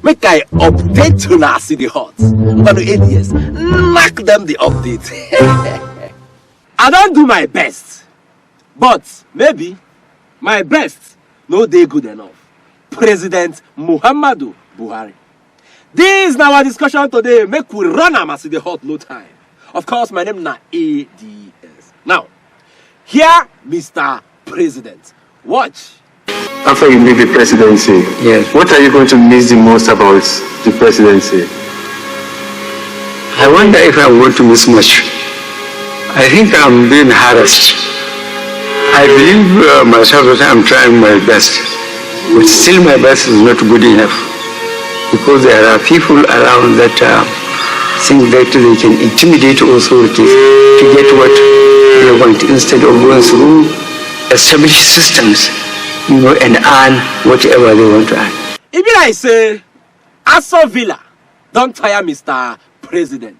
make I update to na city hot. But 8 years, knock them the update. I don't do my best, but maybe my best no dey good enough. President Muhammadu Buhari. This is our discussion today. Make we run am as the hot no time. Of course, my name na ADS. Now, here, Mr. President, watch. After you leave the presidency, yes, what are you going to miss the most about the presidency? I wonder if I want to miss much. I think I'm being harassed. I believe myself that I'm trying my best, but still my best is not good enough, because there are people around that think that they can intimidate authorities to get what they want instead of going through established systems, and earn whatever they want to earn. If I say, Aso Villa, don't tire Mr. President.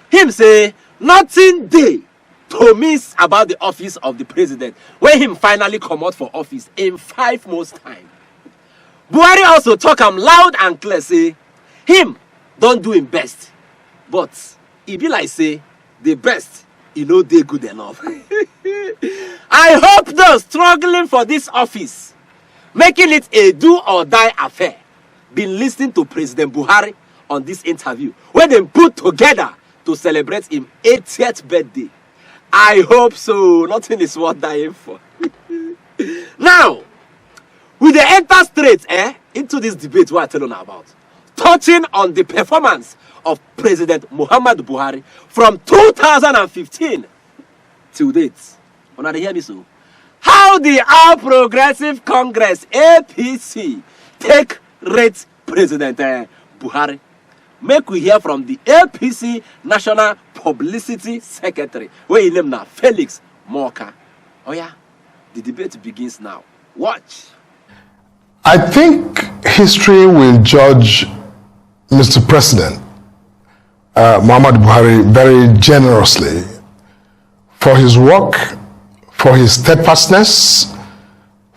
Him say, nothing dey to miss about the office of the president when him finally come out for office in 5 months time. Buhari also talk him loud and clear, say, him don't do him best. But it be like say, the best, dey good enough. I hope those struggling for this office, making it a do or die affair, been listening to President Buhari on this interview, where they put together to celebrate his 80th birthday. I hope so. Nothing is worth dying for. Now, we dey enter straight into this debate what I tell you about, touching on the performance of President Muhammadu Buhari from 2015 till date. Una dey hear me so? How the All Progressive Congress APC take rate President Buhari? Make we hear from the APC National Publicity Secretary, where he name now Felix Morka. Oh yeah, the debate begins now. Watch. I think history will judge Mr. President Muhammadu Buhari very generously for his work, for his steadfastness,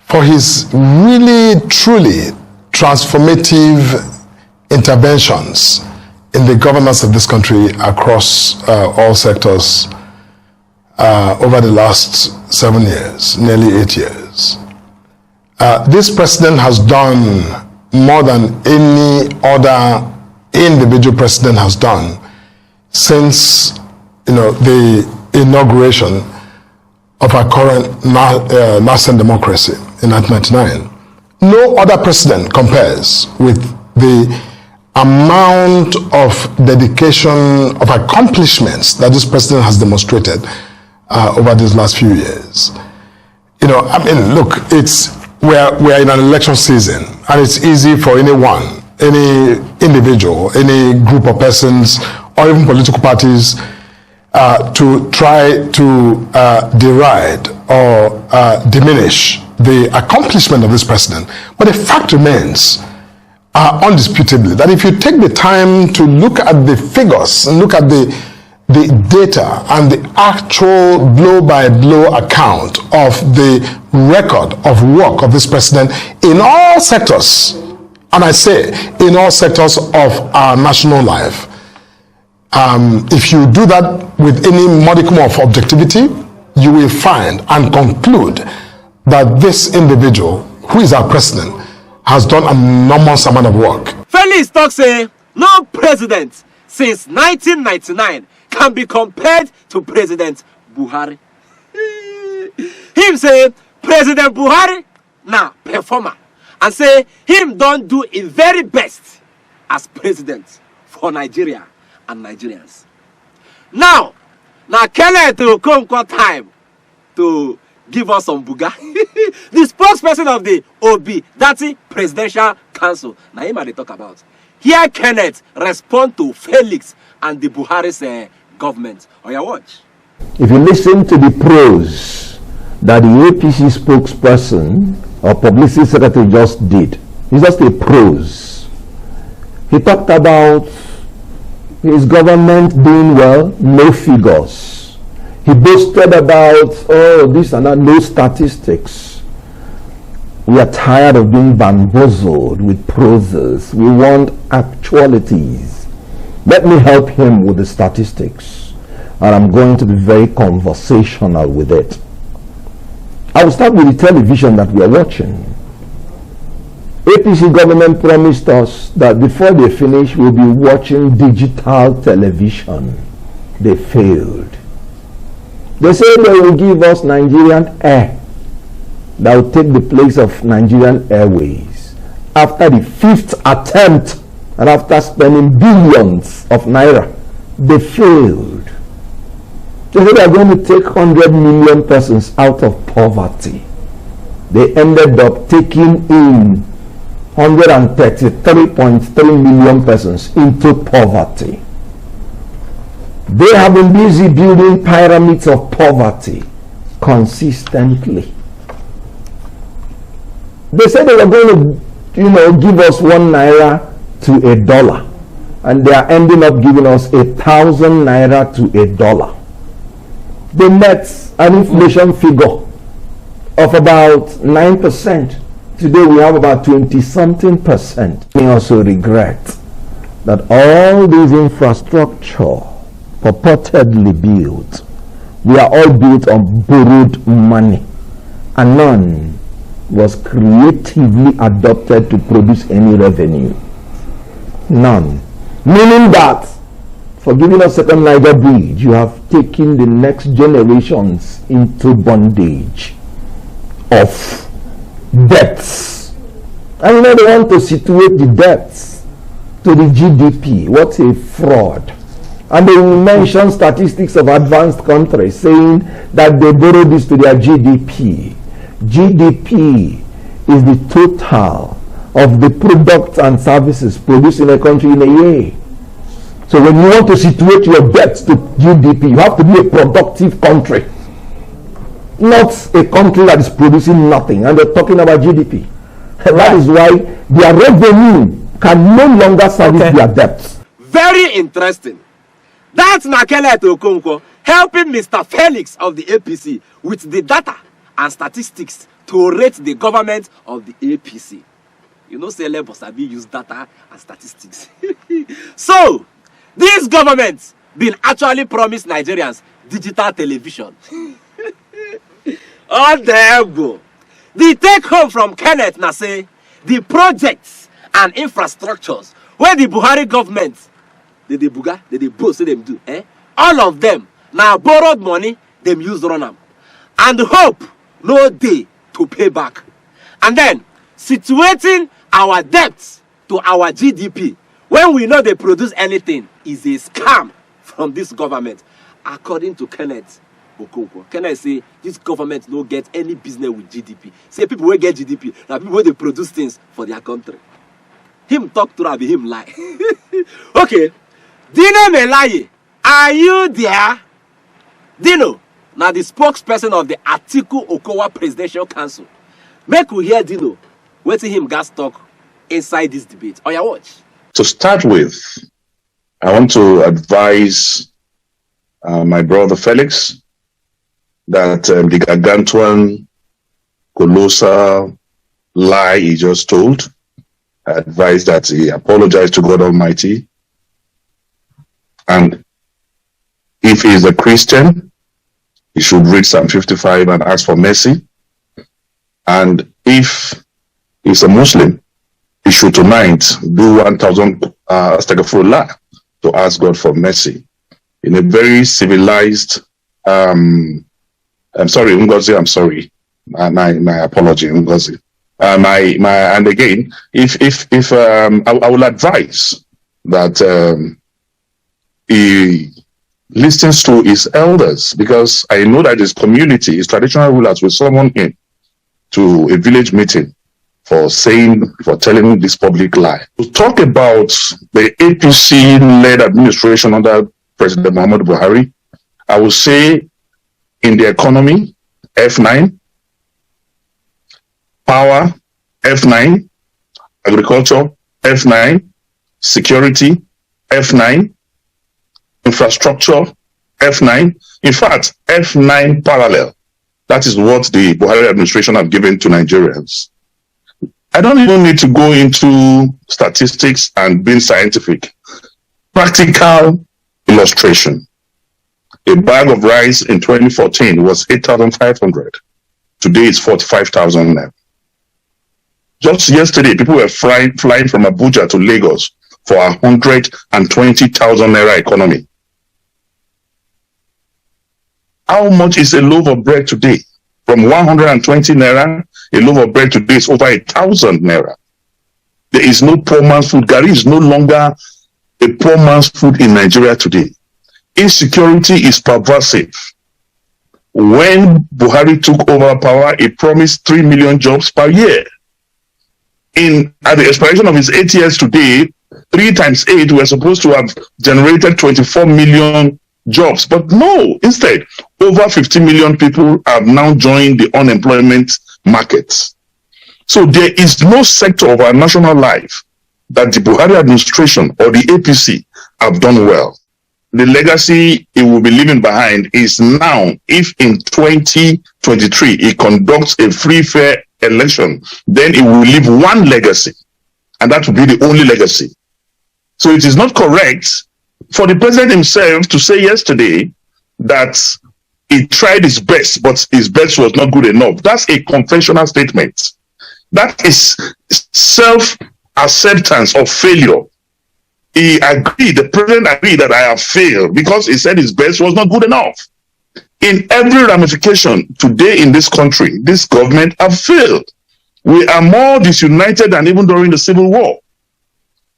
for his really, truly transformative interventions in the governance of this country across all sectors over the last 7 years, nearly 8 years. This president has done more than any other individual president has done since the inauguration of our current nascent democracy in 1999. No other president compares with the amount of dedication, of accomplishments that this president has demonstrated over these last few years. Look, we're in an election season, and it's easy for anyone, any individual, any group of persons, or even political parties to try to deride or diminish the accomplishment of this president. But the fact remains, undisputably, that if you take the time to look at the figures and look at the data and the actual blow-by-blow account of the record of work of this president in all sectors, and I say in all sectors of our national life, if you do that with any modicum of objectivity, you will find and conclude that this individual, who is our president, has done an enormous amount of work. Felix talk say no president since 1999 can be compared to President Buhari. Him say President Buhari na performer, and say him don't do his very best as president for Nigeria and Nigerians. Now Kenneth Okonkwo time to give us some buga. The spokesperson of the OB, that's the Presidential Council, now him they talk about. Here Kenneth respond to Felix and the Buhari's government. Oh yeah, watch. If you listen to the prose that the APC spokesperson or publicity secretary just did, it's just a prose. He talked about his government doing well, no figures. He boasted about, oh, this and that, no statistics. We are tired of being bamboozled with proses. We want actualities. Let me help him with the statistics, and I'm going to be very conversational with it. I will start with the television that we are watching. APC government promised us that before they finish, we'll be watching digital television. They failed. They said they will give us Nigerian Air that will take the place of Nigerian Airways. After the 5th attempt and after spending billions of naira, they failed. They said they are going to take 100 million persons out of poverty. They ended up taking in 133.3 million persons into poverty. They have been busy building pyramids of poverty consistently. They said they were going to, give us 1 naira to $1, and they are ending up giving us 1,000 naira to $1. They met an inflation figure of about 9%. Today we have about 20-something%. We also regret that all these infrastructure purportedly built, we are all built on borrowed money, and none was creatively adopted to produce any revenue. None. Meaning that for giving us second Niger Bridge, you have taken the next generations into bondage of debts. And they want to situate the debts to the GDP. What a fraud. And they will mention statistics of advanced countries saying that they borrow this to their GDP. GDP is the total of the products and services produced in a country in a year. So when you want to situate your debts to GDP, you have to be a productive country, not a country that is producing nothing. And they're talking about GDP. That is why their revenue can no longer service their debts. Very interesting. That's Kenneth Okonkwo helping Mr. Felix of the APC with the data and statistics to rate the government of the APC. Celebs have been used data and statistics. So, this government been actually promised Nigerians digital television. Oh, there you go. The take home from Kenneth na say the projects and infrastructures where the Buhari government they buga, they boast, say them do, all of them now borrowed money, them use run them. And hope no day to pay back. And then situating our debts to our GDP when we know they produce anything is a scam from this government, according to Kenneth Okonkwo. Kenneth say this government no get any business with GDP. Say people will get GDP, now people they produce things for their country. Him talk to Rabi, him lie. Okay, Dino Melaye, are you there? Dino, now the spokesperson of the Atiku Okowa Presidential Council. Make we hear Dino waiting him gas talk inside this debate. Oh, yeah, watch. To start with, I want to advise my brother Felix that the gargantuan, colossal lie he just told, I advise that he apologize to God Almighty. And if he is a Christian, he should read Psalm 55 and ask for mercy. And if he's a Muslim, he should tonight do 1,000 astaghfirullah to ask God for mercy. In a very civilized, I'm sorry, Ngozi, I'm sorry. My apology, Ngozi. And again, I will advise that he listens to his elders, because I know that his community, his traditional rulers will summon him to a village meeting for telling this public lie. To talk about the APC-led administration under President Muhammadu Buhari, I will say in the economy, F9, power, F9, agriculture, F9, security, F9, infrastructure, F9. In fact, F9 parallel. That is what the Buhari administration have given to Nigerians. I don't even need to go into statistics and being scientific. Practical illustration. A bag of rice in 2014 was 8,500. Today it's 45,000 now. Just yesterday, people were flying from Abuja to Lagos for 120,000 naira economy. How much is a loaf of bread today? From 120 naira, a loaf of bread today is over 1,000 naira. There is no poor man's food. Garri is no longer a poor man's food in Nigeria today. Insecurity is pervasive. When Buhari took over power, he promised 3 million jobs per year. At the expiration of his 8 years today, 3 times 8, we're supposed to have generated 24 million jobs. But no, instead, over 50 million people have now joined the unemployment market. So there is no sector of our national life that the Buhari administration or the APC have done well. The legacy it will be leaving behind is now, if in 2023 it conducts a free, fair election, then it will leave one legacy, and that will be the only legacy. So it is not correct for the president himself to say yesterday that he tried his best, but his best was not good enough. That's a confessional statement. That is self-acceptance of failure. He agreed, the president agreed that I have failed because he said his best was not good enough. In every ramification today in this country, this government have failed. We are more disunited than even during the Civil War.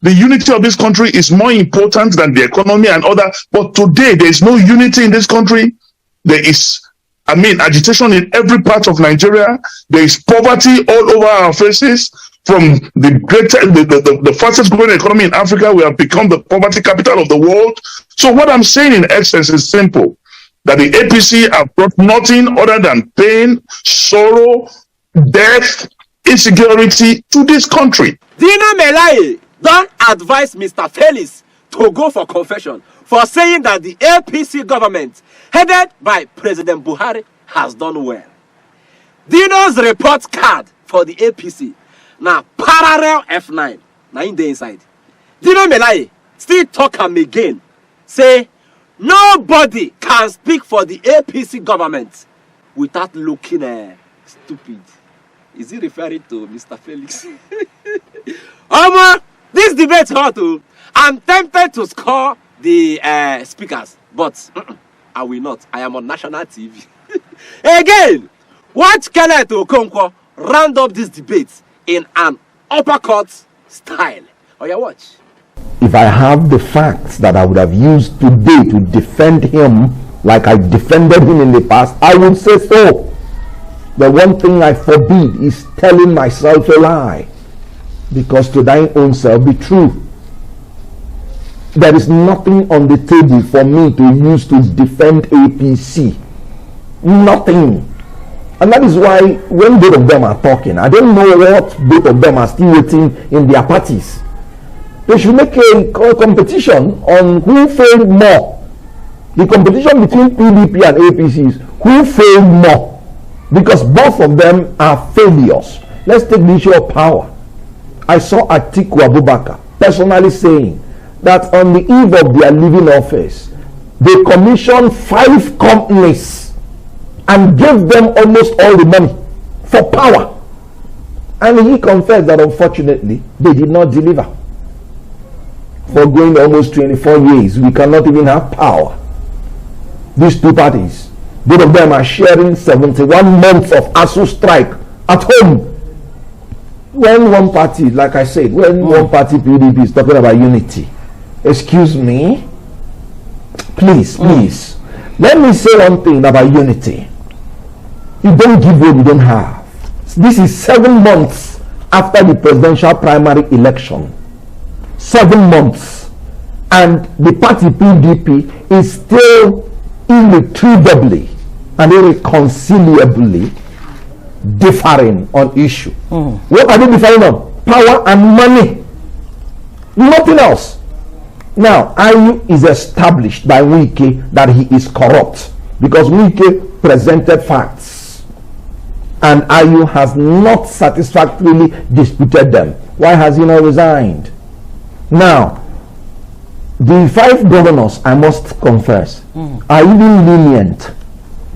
The unity of this country is more important than the economy and other. But today, there is no unity in this country. There is, agitation in every part of Nigeria. There is poverty all over our faces. From the fastest growing economy in Africa, we have become the poverty capital of the world. So what I'm saying in essence is simple. That the APC have brought nothing other than pain, sorrow, death, insecurity to this country. Dina Melaye don't advise Mr. Felix to go for confession for saying that the APC government, headed by President Buhari, has done well. Dino's report card for the APC now parallel F9. Now in the inside. Dino Melaye still talk am again. Say nobody can speak for the APC government without looking stupid. Is he referring to Mr. Felix? This debate hot too. I'm tempted to score the speakers, but I will not. I am on national TV. Again, watch Kenneth Okonkwo round up this debate in an uppercut style. Oh yeah, watch. If I have the facts that I would have used today to defend him like I defended him in the past, I would say so. The one thing I forbid is telling myself a lie, because to thine own self be true. There is nothing on the table for me to use to defend APC. Nothing. And that is why when both of them are talking, I don't know what both of them are still waiting in their parties. They should make a competition on who failed more. The competition between PDP and APC is who failed more, because both of them are failures. Let's take the issue of power. I saw Atiku Abubakar personally saying that on the eve of their leaving office, they commissioned 5 companies and gave them almost all the money for power. And he confessed that unfortunately they did not deliver. For going almost 24 years, we cannot even have power. These two parties, both of them are sharing 71 months of ASU strike at home. When one party, like I said, when one party PDP is talking about unity, excuse me, please, let me say one thing about unity. You don't give what you don't have. This is 7 months after the presidential primary election. 7 months, and the party PDP is still irretrievably and irreconcilably differing on issue. What are they differing on? Power and money. Nothing else. Now, IU is established by Wike that he is corrupt because Wike presented facts. and Ayu has not satisfactorily disputed them. Why has he not resigned? Now, the 5 governors, I must confess, are even lenient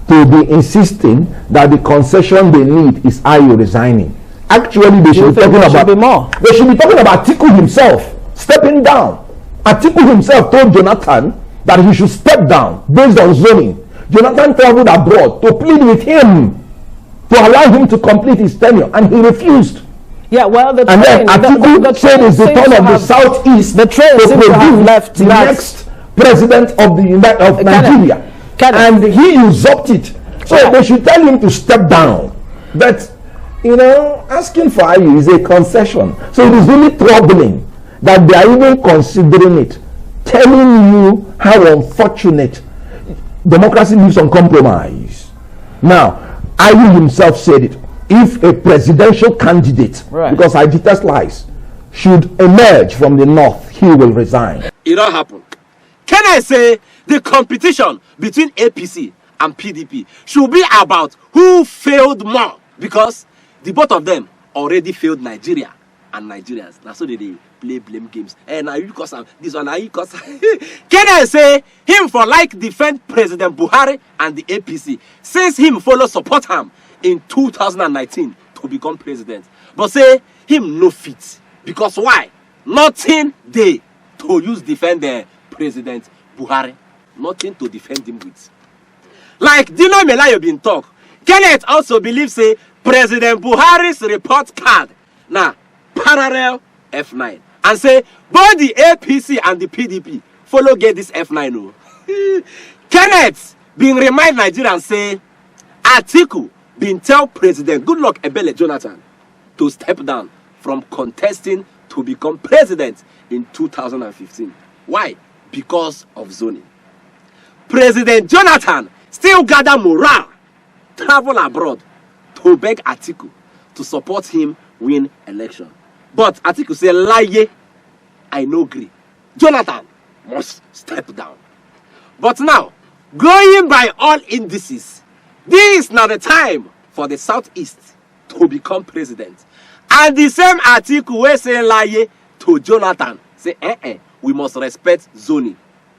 to be insisting that the concession they need is Ayu resigning. Actually, they should be talking about They should be talking about Atiku himself stepping down. Atiku himself told Jonathan that he should step down based on zoning. Jonathan traveled abroad to plead with him to allow him to complete his tenure, and he refused. Yeah, well, the and train, then Atiku said it's the turn of the Southeast the train to produce the next president of Nigeria. And he usurped it. So they should tell him to step down. But, you know, asking for Ayu is a concession. So it is really troubling that they are even considering it, telling you how unfortunate democracy lives on compromise. Now, Ayu himself said it. If a presidential candidate, because I detest lies, should emerge from the north, he will resign. It don't happen. Can I say the competition between APC and PDP should be about who failed more? Because the both of them already failed Nigeria and Nigerians. That's so they play blame games. And now you cause this one, now you cause. Can I say him for like defend President Buhari and the APC since him follow support him in 2019 to become president, but say him no fit because why? Nothing they to use defend the President Buhari, nothing to defend him with. Like Dino Melayo been talk, Kenneth also believes say President Buhari's report card now parallel F9 and say both the APC and the PDP follow get this F9. Oh. Kenneth been remind Nigerians say Atiku been tell President Goodluck Ebele Jonathan to step down from contesting to become president in 2015. Why? Because of zoning. President Jonathan still gather morale, travel abroad to beg Atiku to support him win election. But Atiku say, lie, I no agree. Jonathan must step down. But now, going by all indices, this is not the time for the Southeast to become president. And the same Atiku wey say lie to Jonathan say, we must respect zoning.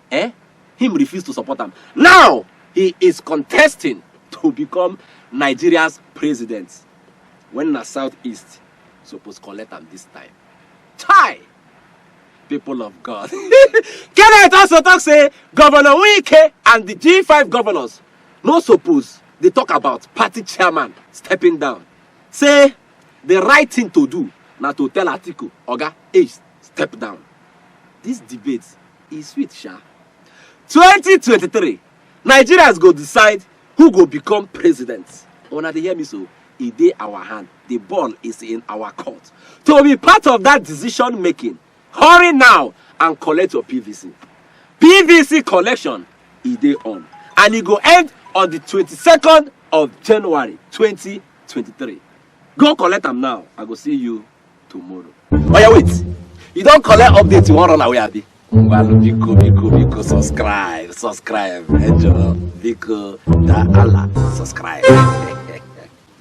Him refuse to support him. Now, he is contesting to become Nigeria's president. When the Southeast supposed to collect him this time. Chai! People of God. Kenneth also talk say, Governor Wike and the G5 governors no suppose they talk about party chairman stepping down. Say, the right thing to do now to tell Atiku, Oga, step down. This debate is sweet, Sha. 2023, Nigerians go decide who go become president. When they hear me so, it is our hand. The ball is in our court. To be part of that decision making, hurry now and collect your PVC. PVC collection is day on. And it go end on the 22nd of January 2023. Go collect them now. I go see you tomorrow. Oh yeah, wait. You don't collect updates, you want run away, Abi? Well, Biko, subscribe. Enjoy. Biko, da Allah, subscribe.